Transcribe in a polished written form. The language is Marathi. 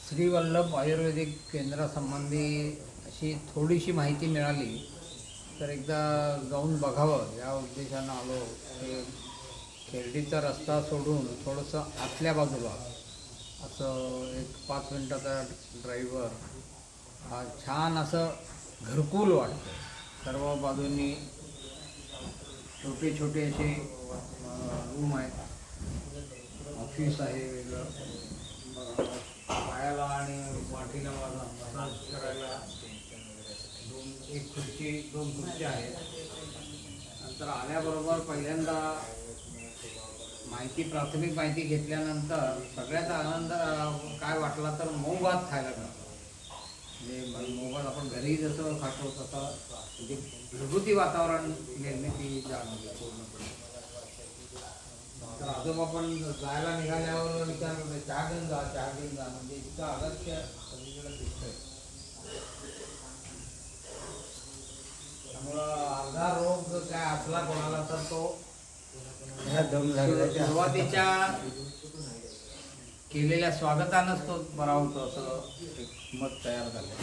श्री वल्लभ आयुर्वेदिक केंद्रासंबंधी अशी थोडीशी माहिती मिळाली तर एकदा जाऊन बघावं या उद्देशानं आलो. ते खेर्डीचा रस्ता सोडून थोडंसं आतल्या बाजूला असं एक 5 मिनटाचा ड्राईव्हर हा छान असं घरकुल वाटतं. सर्व बाजूंनी छोटे छोटे असे रूम आहेत. ऑफिस आहे वेगळं, पायाला आणि पाठीला मसाज करायला दोन खुर्ची आहेत. नंतर आल्याबरोबर पहिल्यांदा प्राथमिक माहिती घेतल्यानंतर सगळ्यात आनंद काय वाटला तर मऊ भात खायला मिळाला. म्हणजे मऊ भात आपण घरी जसं खातो तसं म्हणजे घरगुती वातावरण निर्मिती जाणवली पूर्णपणे. तर आजोबा पण जायला निघाल्यावर विचार करतो चहा घेऊन जा म्हणजे इतकं आदर्श सगळीकडे दिसतंय. त्यामुळं अर्धा रोग काय असला कोणाला तर तो सुरुवातीच्या केलेल्या स्वागतानंच तो बरा होतो असं एक मत तयार झालं.